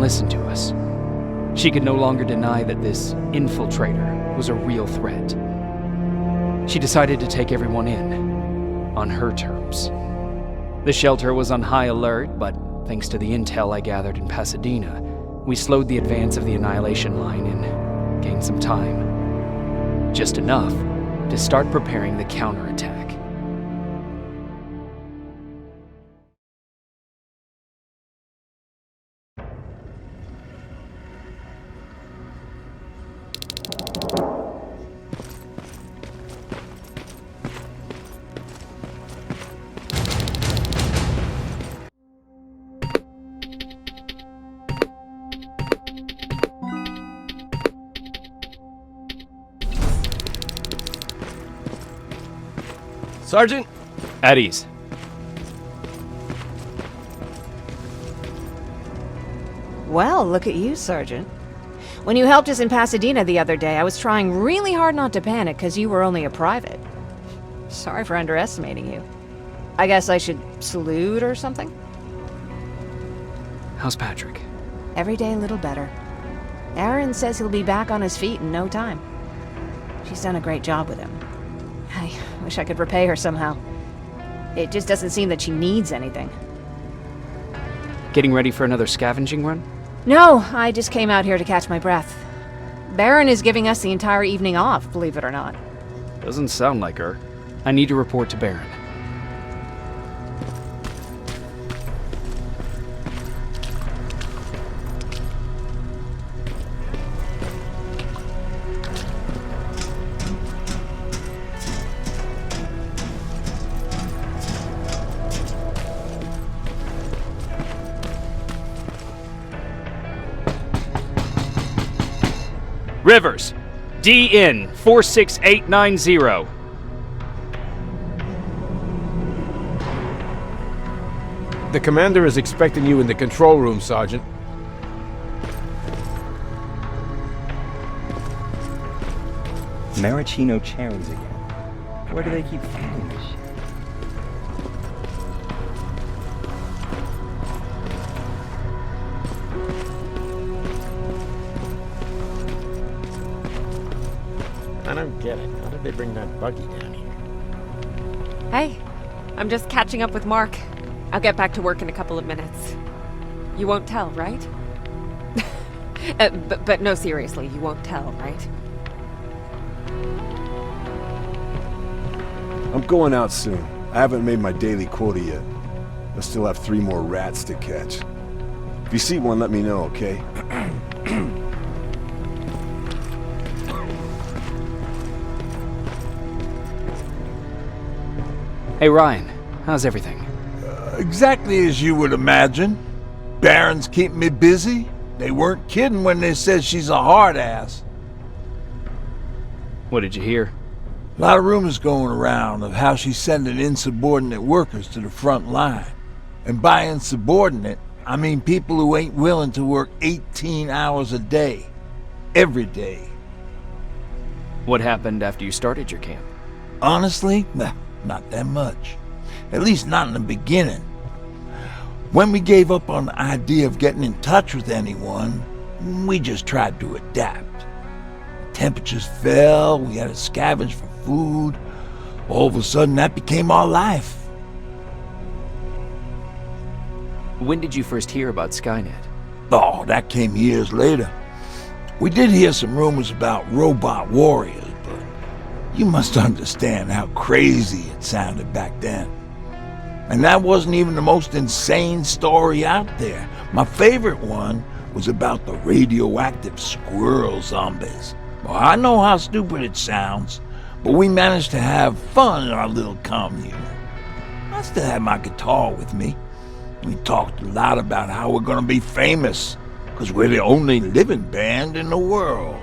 wouldn't listen to us. She could no longer deny that this infiltrator was a real threat. She decided to take everyone in, on her terms. The shelter was on high alert, but thanks to the intel I gathered in Pasadena, we slowed the advance of the Annihilation Line and gained some time. Just enough to start preparing the counterattack. Sergeant? At ease. Well, look at you, Sergeant. When you helped us in Pasadena the other day, I was trying really hard not to panic because you were only a private. Sorry for underestimating you. I guess I should salute or something? How's Patrick? Every day a little better. Aaron says he'll be back on his feet in no time. She's done a great job with him. I wish I could repay her somehow. It just doesn't seem that she needs anything. Getting ready for another scavenging run? No, I just came out here to catch my breath. Baron is giving us the entire evening off, believe it or not. Doesn't sound like her. I need to report to Baron. Rivers, DN 46890. The commander is expecting you in the control room, Sergeant. Maraschino cherries again. Where do they keep finding this shit? I don't get it. How did they bring that buggy down here? Hey, I'm just catching up with Mark. I'll get back to work in a couple of minutes. You won't tell, right? But no, seriously, you won't tell, right? I'm going out soon. I haven't made my daily quota yet. I still have 3 more rats to catch. If you see one, let me know, okay? Hey Ryan, how's everything? Exactly as you would imagine. Baron's keeping me busy. They weren't kidding when they said she's a hard ass. What did you hear? A lot of rumors going around of how she's sending insubordinate workers to the front line. And by insubordinate, I mean people who ain't willing to work 18 hours a day. Every day. What happened after you started your camp? Honestly, not that much. At least not in the beginning. When we gave up on the idea of getting in touch with anyone, we just tried to adapt. Temperatures fell, we had to scavenge for food. All of a sudden, that became our life. When did you first hear about Skynet? Oh, that came years later. We did hear some rumors about robot warriors, but you must understand how crazy it sounded back then. And that wasn't even the most insane story out there. My favorite one was about the radioactive squirrel zombies. Well, I know how stupid it sounds, but we managed to have fun in our little commune. I still had my guitar with me. We talked a lot about how we're gonna be famous, because we're the only living band in the world.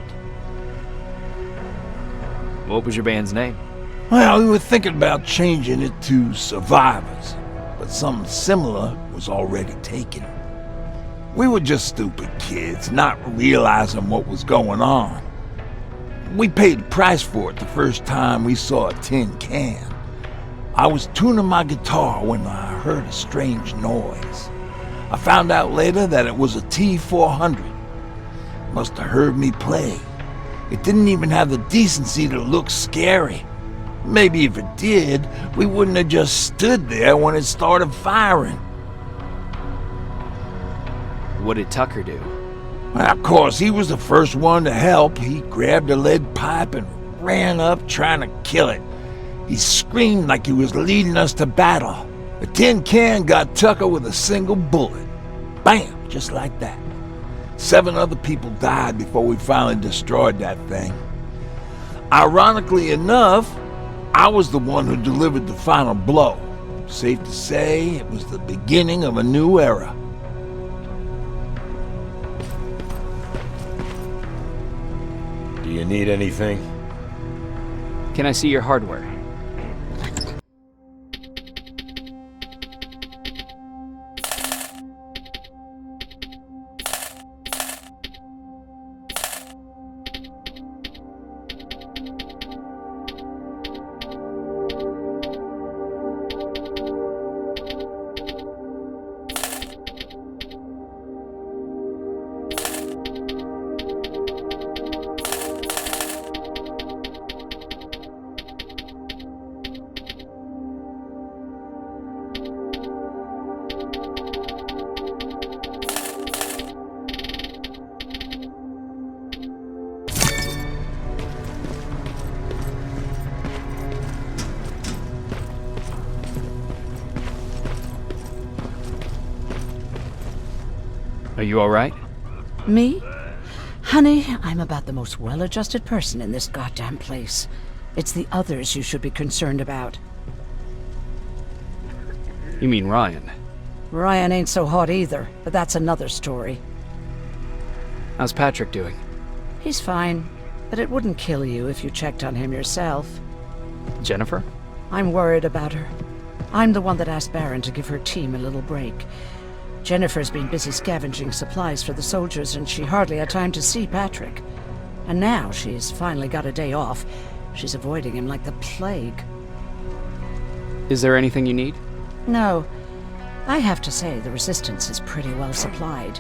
What was your band's name? Well, we were thinking about changing it to Survivors, but something similar was already taken. We were just stupid kids, not realizing what was going on. We paid the price for it the first time we saw a tin can. I was tuning my guitar when I heard a strange noise. I found out later that it was a T-400. Must have heard me play. It didn't even have the decency to look scary. Maybe if it did, we wouldn't have just stood there when it started firing. What did Tucker do? Well, of course, he was the first one to help. He grabbed a lead pipe and ran up trying to kill it. He screamed like he was leading us to battle. The tin can got Tucker with a single bullet. Bam! Just like that. 7 other people died before we finally destroyed that thing. Ironically enough, I was the one who delivered the final blow. Safe to say, it was the beginning of a new era. Do you need anything? Can I see your hardware? Are you all right? Me? Honey, I'm about the most well-adjusted person in this goddamn place. It's the others you should be concerned about. You mean Ryan? Ryan ain't so hot either, but that's another story. How's Patrick doing? He's fine, but it wouldn't kill you if you checked on him yourself. Jennifer? I'm worried about her. I'm the one that asked Baron to give her team a little break. Jennifer's been busy scavenging supplies for the soldiers, and she hardly had time to see Patrick. And now she's finally got a day off. She's avoiding him like the plague. Is there anything you need? No. I have to say the Resistance is pretty well supplied.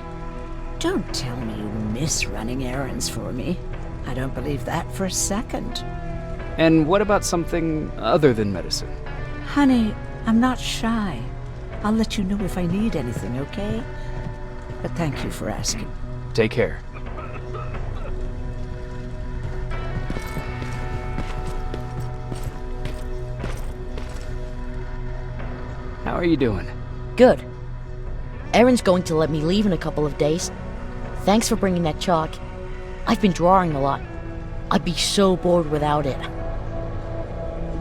Don't tell me you miss running errands for me. I don't believe that for a second. And what about something other than medicine? Honey, I'm not shy. I'll let you know if I need anything, okay? But thank you for asking. Take care. How are you doing? Good. Erin's going to let me leave in a couple of days. Thanks for bringing that chalk. I've been drawing a lot. I'd be so bored without it.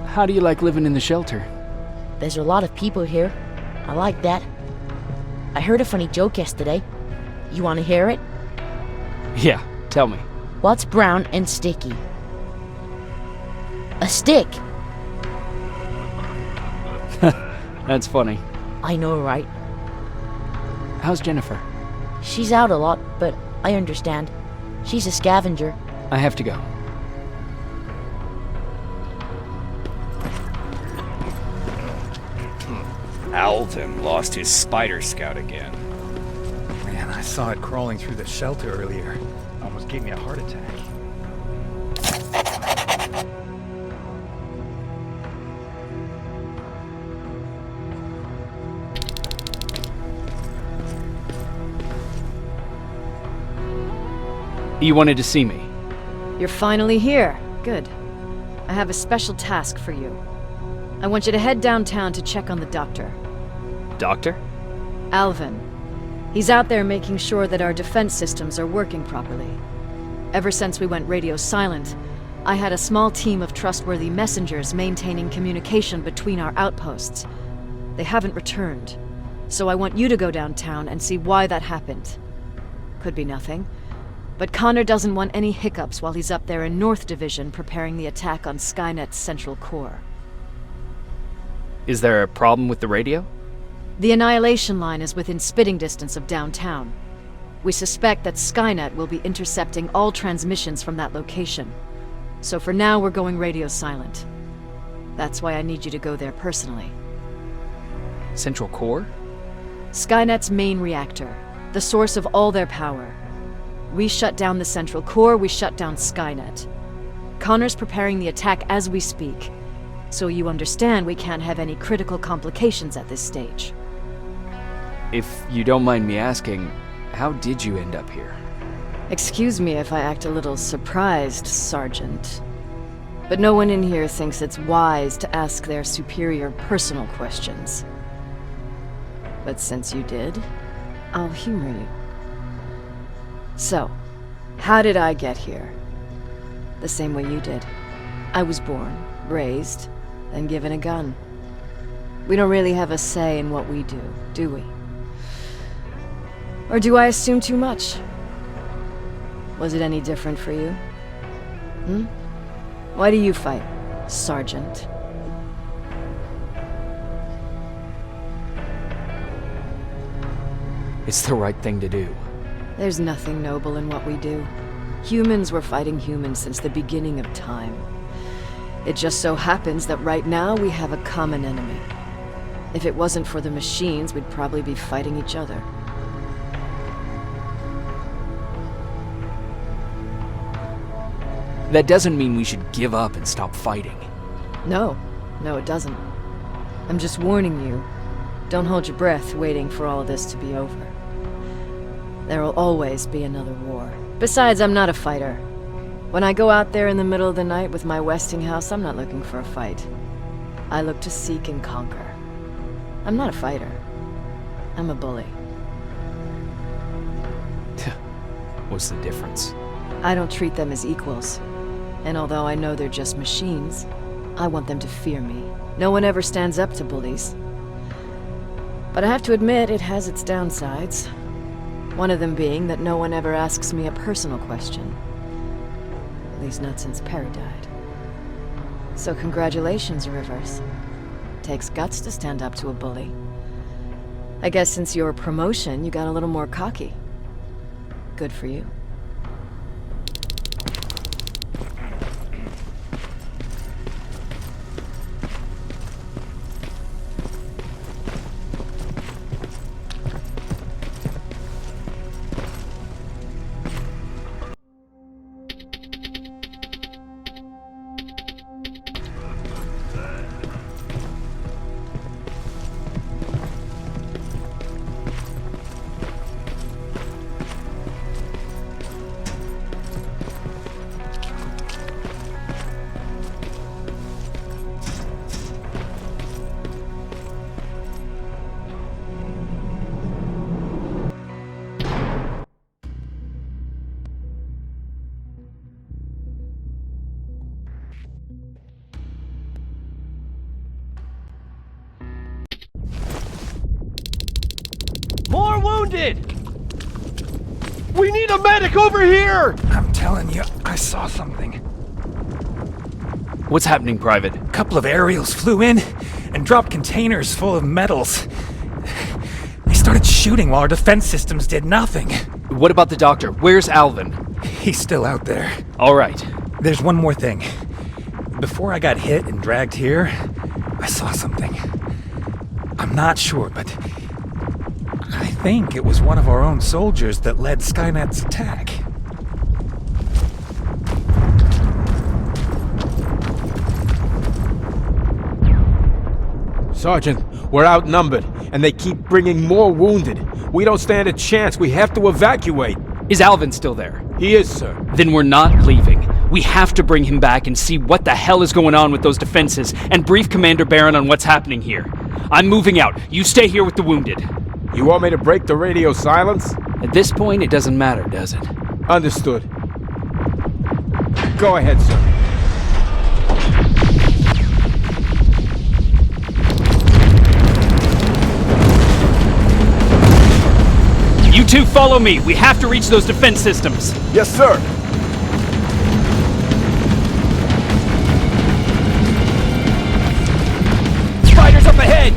How do you like living in the shelter? There's a lot of people here. I like that. I heard a funny joke yesterday. You want to hear it? Yeah, tell me. What's brown and sticky? A stick! That's funny. I know, right? How's Jennifer? She's out a lot, but I understand. She's a scavenger. I have to go. Alvin lost his spider scout again. Man, I saw it crawling through the shelter earlier. Almost gave me a heart attack. You wanted to see me? You're finally here. Good. I have a special task for you. I want you to head downtown to check on the doctor. Doctor? Alvin. He's out there making sure that our defense systems are working properly. Ever since we went radio silent, I had a small team of trustworthy messengers maintaining communication between our outposts. They haven't returned, so I want you to go downtown and see why that happened. Could be nothing, but Connor doesn't want any hiccups while he's up there in North Division preparing the attack on Skynet's central core. Is there a problem with the radio? The Annihilation Line is within spitting distance of downtown. We suspect that Skynet will be intercepting all transmissions from that location. So for now, we're going radio silent. That's why I need you to go there personally. Central Core? Skynet's main reactor, the source of all their power. We shut down the central core, we shut down Skynet. Connor's preparing the attack as we speak, so you understand we can't have any critical complications at this stage. If you don't mind me asking, how did you end up here? Excuse me if I act a little surprised, Sergeant. But no one in here thinks it's wise to ask their superior personal questions. But since you did, I'll humor you. So, how did I get here? The same way you did. I was born, raised, and given a gun. We don't really have a say in what we do we? Or do I assume too much? Was it any different for you? Why do you fight, Sergeant? It's the right thing to do. There's nothing noble in what we do. Humans were fighting humans since the beginning of time. It just so happens that right now we have a common enemy. If it wasn't for the machines, we'd probably be fighting each other. That doesn't mean we should give up and stop fighting. No, it doesn't. I'm just warning you. Don't hold your breath waiting for all of this to be over. There will always be another war. Besides, I'm not a fighter. When I go out there in the middle of the night with my Westinghouse, I'm not looking for a fight. I look to seek and conquer. I'm not a fighter. I'm a bully. What's the difference? I don't treat them as equals. And although I know they're just machines, I want them to fear me. No one ever stands up to bullies. But I have to admit, it has its downsides. One of them being that no one ever asks me a personal question. At least not since Perry died. So congratulations, Rivers. Takes guts to stand up to a bully. I guess since your promotion, you got a little more cocky. Good for you. More wounded! We need a medic over here! I'm telling you, I saw something. What's happening, Private? A couple of aerials flew in and dropped containers full of metals. They started shooting while our defense systems did nothing. What about the doctor? Where's Alvin? He's still out there. All right. There's one more thing. Before I got hit and dragged here, I saw something. I'm not sure, but I think it was one of our own soldiers that led Skynet's attack. Sergeant, we're outnumbered, and they keep bringing more wounded. We don't stand a chance. We have to evacuate. Is Alvin still there? He is, sir. Then we're not leaving. We have to bring him back and see what the hell is going on with those defenses and brief Commander Barron on what's happening here. I'm moving out. You stay here with the wounded. You want me to break the radio silence? At this point, it doesn't matter, does it? Understood. Go ahead, sir. You two follow me. We have to reach those defense systems. Yes, sir. Spiders up ahead!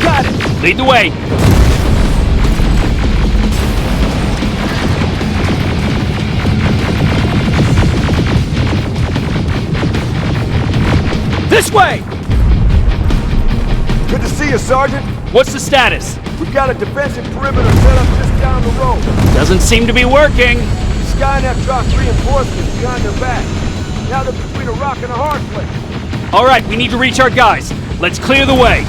Got it! Lead the way! This way! Good to see see you, Sergeant. What's the status? We've got a defensive perimeter set up just down the road. Doesn't seem to be working. Skynet dropped reinforcements behind their back. Now they're between a rock and a hard place. All right, we need to reach our guys. Let's clear the way.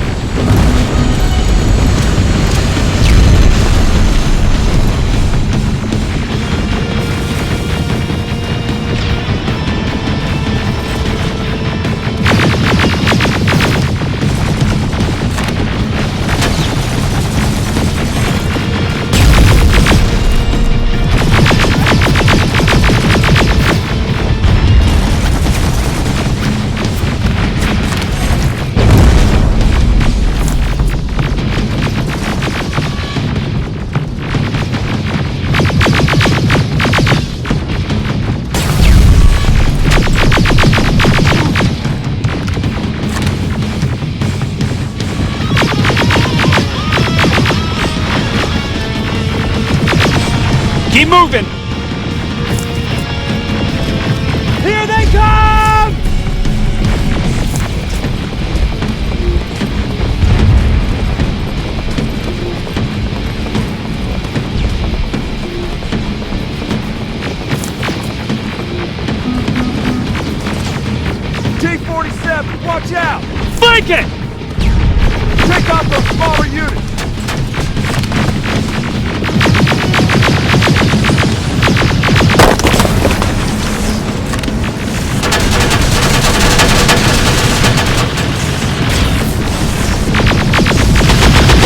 Keep moving! Here they come! T-47, watch out! Flank it! Take out those smaller units!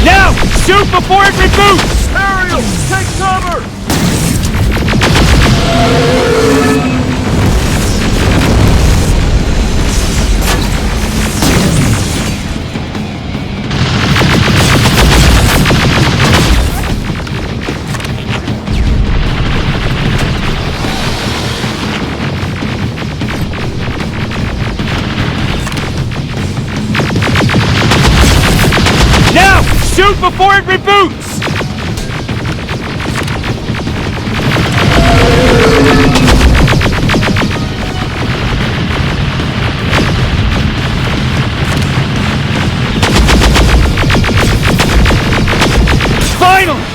Now! Shoot before it reboots! Ariel, take cover! Now! Shoot before it reboots! Finally!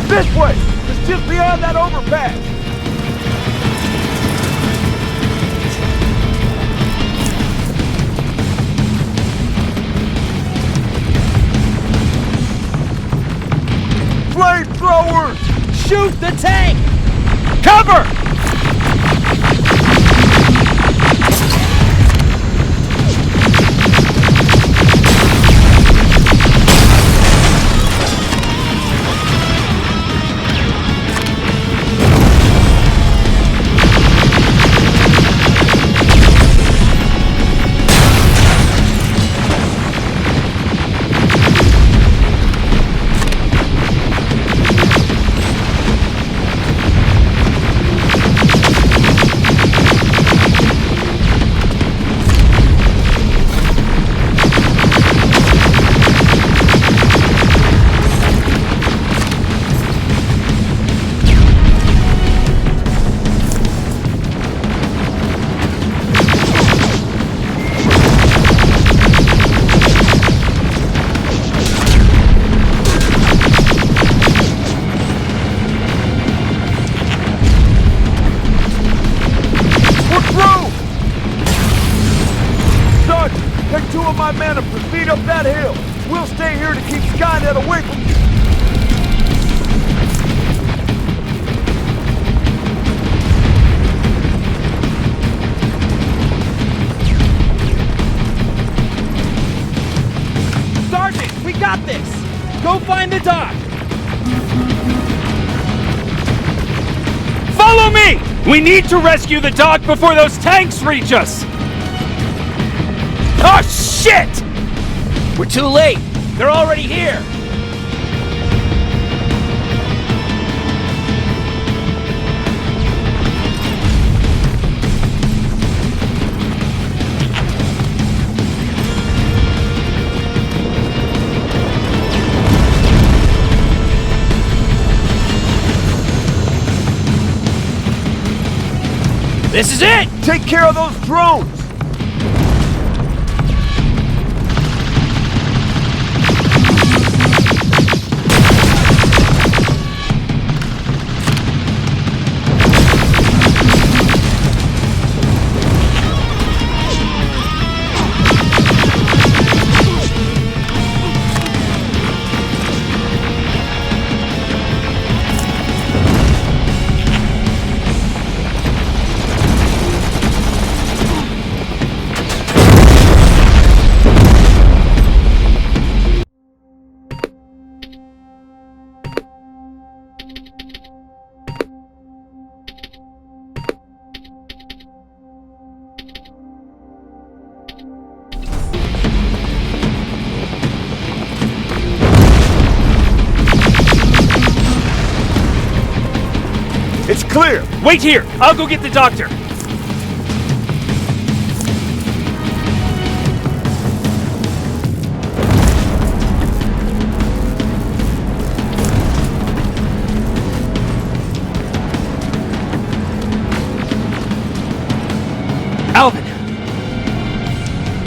This way! It's just beyond that overpass! Flamethrowers! Shoot the tank! Cover! Take two of my men and proceed up that hill. We'll stay here to keep Skynet away from you. Sergeant, we got this! Go find the dock! Follow me! We need to rescue the dock before those tanks reach us! Oh, shit! We're too late. They're already here. This is it! Take care of those drones! It's clear! Wait here! I'll go get the doctor! Alvin!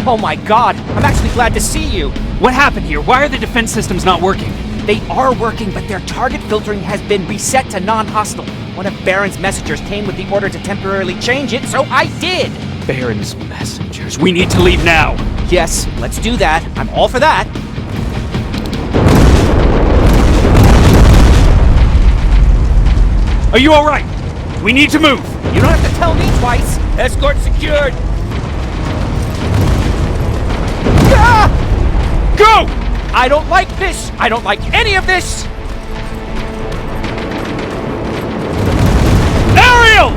Oh my god, I'm actually glad to see you. What happened here? Why are the defense systems not working? They are working, but their target filtering has been reset to non-hostile. One of Baron's messengers came with the order to temporarily change it, so I did. Baron's messengers. We need to leave now. Yes, let's do that. I'm all for that. Are you alright? We need to move. You don't have to tell me twice. Escort secured. Ah! Go! I don't like this. I don't like any of this. Ariel!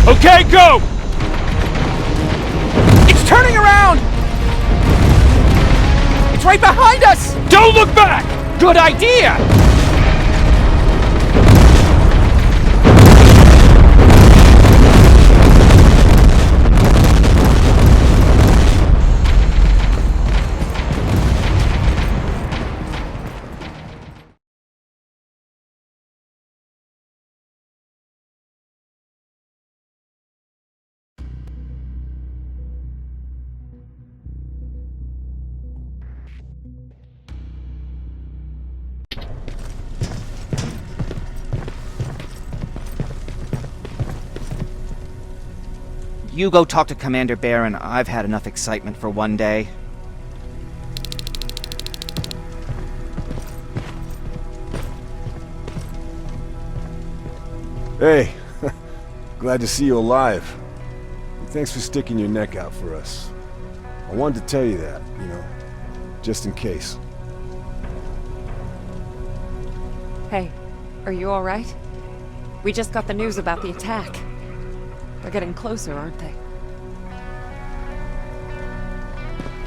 Okay, go! It's turning around! It's right behind us! Don't look back! Good idea! You go talk to Commander Baron. I've had enough excitement for one day. Hey, glad to see you alive. Thanks for sticking your neck out for us. I wanted to tell you that, you know, just in case. Hey, are you alright? We just got the news about the attack. They're getting closer, aren't they?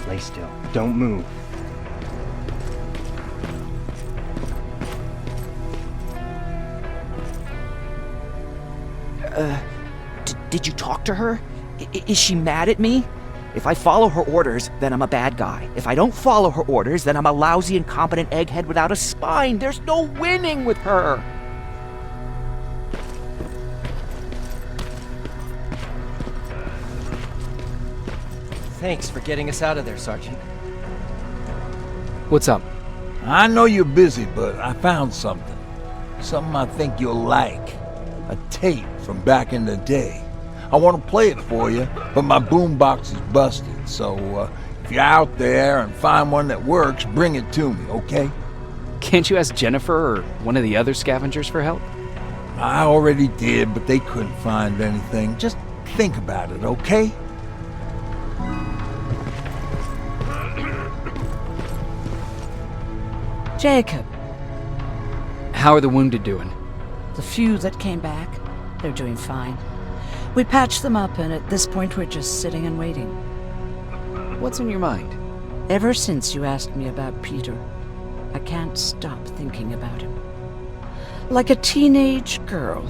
Lay still. Don't move. Did you talk to her? Is she mad at me? If I follow her orders, then I'm a bad guy. If I don't follow her orders, then I'm a lousy, incompetent egghead without a spine. There's no winning with her. Thanks for getting us out of there, Sergeant. What's up? I know you're busy, but I found something. Something I think you'll like. A tape from back in the day. I want to play it for you, but my boombox is busted, so if you're out there and find one that works, bring it to me, okay? Can't you ask Jennifer or one of the other scavengers for help? I already did, but they couldn't find anything. Just think about it, okay? Jacob, How are the wounded doing? the few that came back, they're doing fine. We patched them up, and at this point we're just sitting and waiting. What's on your mind? Ever since you asked me about Peter, I can't stop thinking about him. Like a teenage girl.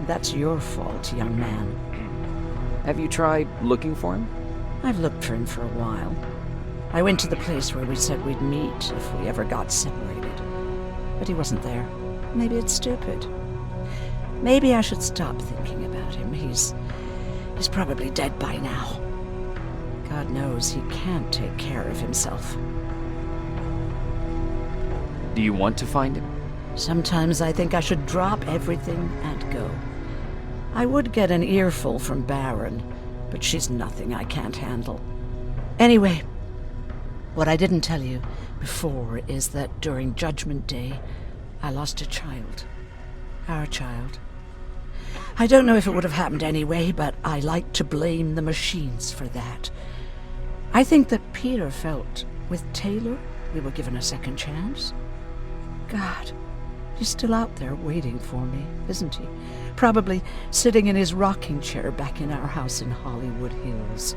That's your fault, young man. Have you tried looking for him? I've looked for him for a while. I went to the place where we said we'd meet if we ever got separated. But he wasn't there. Maybe it's stupid. Maybe I should stop thinking about him. He's probably dead by now. God knows he can't take care of himself. Do you want to find him? Sometimes I think I should drop everything and go. I would get an earful from Baron, but she's nothing I can't handle. Anyway, what I didn't tell you before is that during Judgment Day, I lost a child. Our child. I don't know if it would have happened anyway, but I like to blame the machines for that. I think that Peter felt with Taylor we were given a second chance. God, he's still out there waiting for me, isn't he? Probably sitting in his rocking chair back in our house in Hollywood Hills.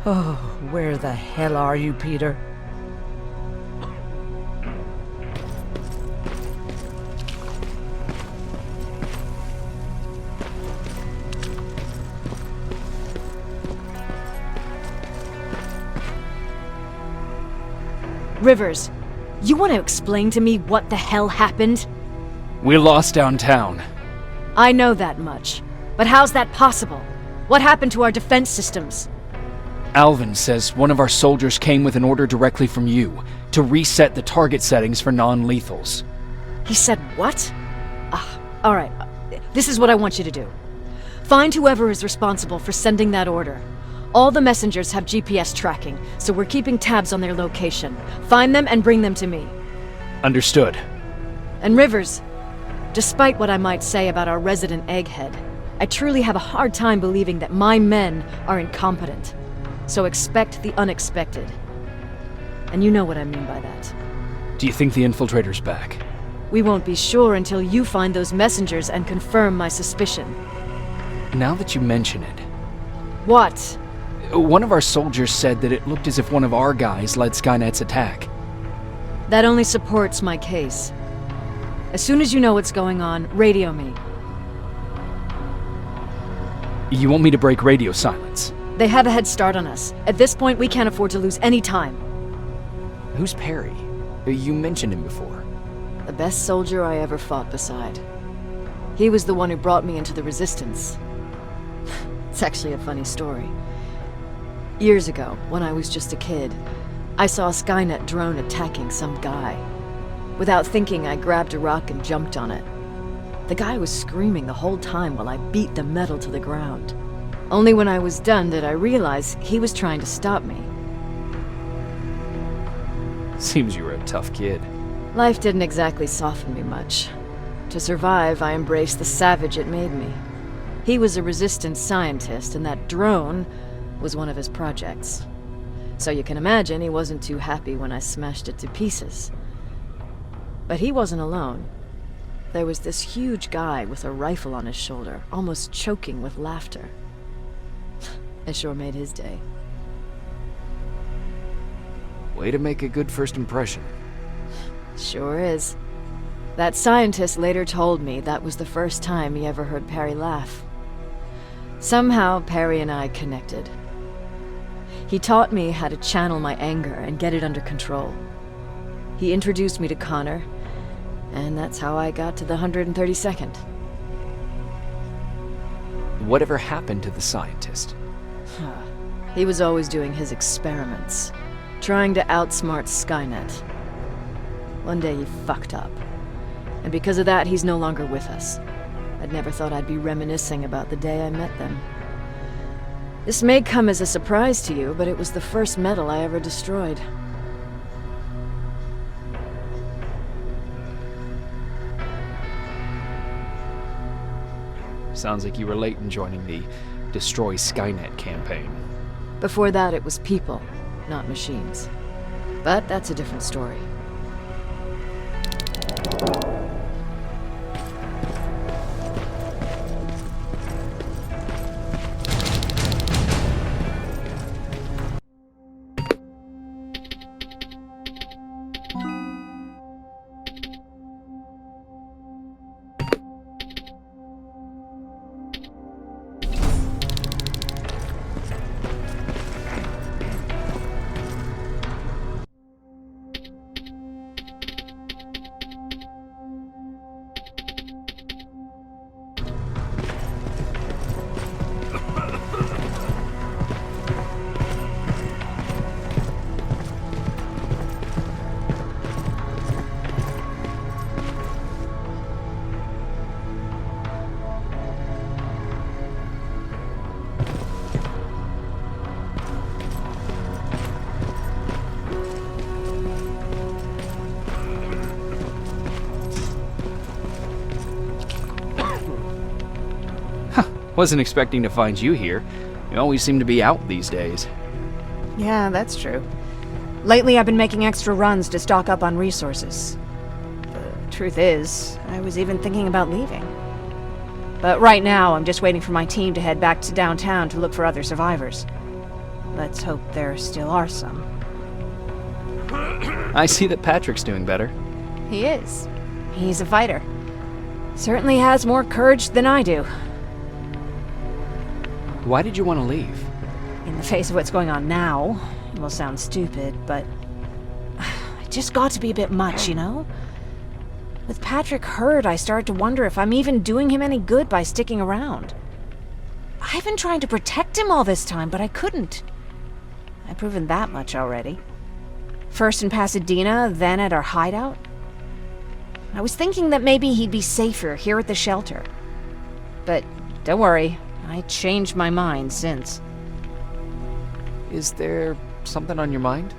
Oh, where the hell are you, Peter? Rivers, you want to explain to me what the hell happened? We lost downtown. I know that much. But how's that possible? What happened to our defense systems? Alvin says one of our soldiers came with an order directly from you to reset the target settings for non-lethals. He said what? All right. This is what I want you to do. Find whoever is responsible for sending that order. All the messengers have GPS tracking, so we're keeping tabs on their location. Find them and bring them to me. Understood. And Rivers, despite what I might say about our resident egghead, I truly have a hard time believing that my men are incompetent. So expect the unexpected. And you know what I mean by that. Do you think the Infiltrator's back? We won't be sure until you find those messengers and confirm my suspicion. Now that you mention it... What? One of our soldiers said that it looked as if one of our guys led Skynet's attack. That only supports my case. As soon as you know what's going on, radio me. You want me to break radio silence? They have a head start on us. At this point, we can't afford to lose any time. Who's Perry? You mentioned him before. The best soldier I ever fought beside. He was the one who brought me into the Resistance. It's actually a funny story. Years ago, when I was just a kid, I saw a Skynet drone attacking some guy. Without thinking, I grabbed a rock and jumped on it. The guy was screaming the whole time while I beat the metal to the ground. Only when I was done did I realize he was trying to stop me. Seems you were a tough kid. Life didn't exactly soften me much. To survive, I embraced the savage it made me. He was a Resistance scientist, and that drone was one of his projects. So you can imagine he wasn't too happy when I smashed it to pieces. But he wasn't alone. There was this huge guy with a rifle on his shoulder, almost choking with laughter. It sure made his day. Way to make a good first impression. Sure is. That scientist later told me that was the first time he ever heard Perry laugh. Somehow, Perry and I connected. He taught me how to channel my anger and get it under control. He introduced me to Connor, and that's how I got to the 132nd. Whatever happened to the scientist? He was always doing his experiments, trying to outsmart Skynet. One day he fucked up, and because of that, he's no longer with us. I'd never thought I'd be reminiscing about the day I met them. This may come as a surprise to you, but it was the first metal I ever destroyed. Sounds like you were late in joining the Destroy Skynet campaign. Before that, it was people, not machines. But that's a different story. Wasn't expecting to find you here. You always seem to be out these days. Yeah, that's true. Lately, I've been making extra runs to stock up on resources. The truth is, I was even thinking about leaving. But right now, I'm just waiting for my team to head back to downtown to look for other survivors. Let's hope there still are some. I see that Patrick's doing better. He is. He's a fighter. Certainly has more courage than I do. Why did you want to leave? In the face of what's going on now, it will sound stupid, but it just got to be a bit much, you know? With Patrick hurt, I started to wonder if I'm even doing him any good by sticking around. I've been trying to protect him all this time, but I couldn't. I've proven that much already. First in Pasadena, then at our hideout. I was thinking that maybe he'd be safer here at the shelter. But don't worry, I changed my mind since. Is there something on your mind?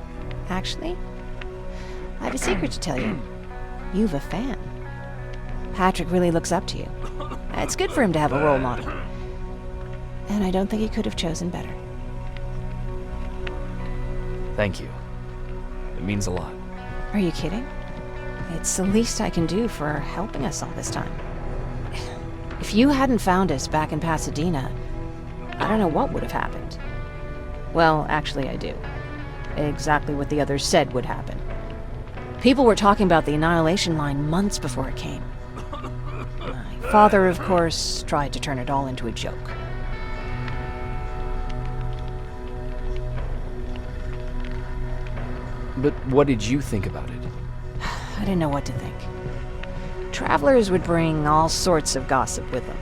Actually, I have a secret to tell you. You've a fan. Patrick really looks up to you. It's good for him to have a role model. And I don't think he could have chosen better. Thank you. It means a lot. Are you kidding? It's the least I can do for helping us all this time. If you hadn't found us back in Pasadena, I don't know what would have happened. Well, actually I do. Exactly what the others said would happen. People were talking about the Annihilation Line months before it came. My father, of course, tried to turn it all into a joke. But what did you think about it? I didn't know what to think. Travelers would bring all sorts of gossip with them.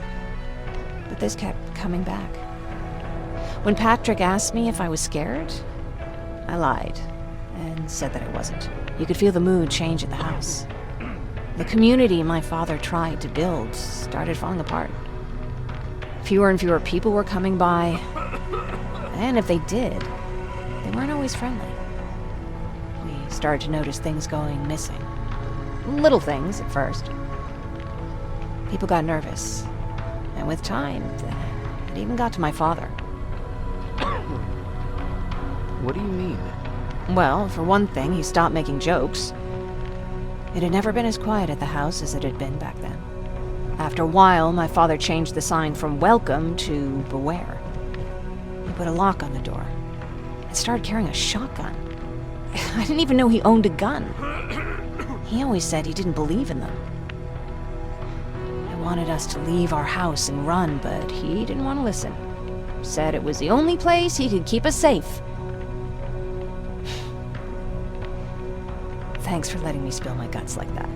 But this kept coming back. When Patrick asked me if I was scared, I lied and said that I wasn't. You could feel the mood change in the house. The community my father tried to build started falling apart. Fewer and fewer people were coming by, and if they did, they weren't always friendly. We started to notice things going missing. Little things at first. People got nervous, and with time, it even got to my father. What do you mean? Well, for one thing, he stopped making jokes. It had never been as quiet at the house as it had been back then. After a while, my father changed the sign from welcome to beware. He put a lock on the door and started carrying a shotgun. I didn't even know he owned a gun. He always said he didn't believe in them. I wanted us to leave our house and run, but he didn't want to listen. Said it was the only place he could keep us safe. Thanks for letting me spill my guts like that.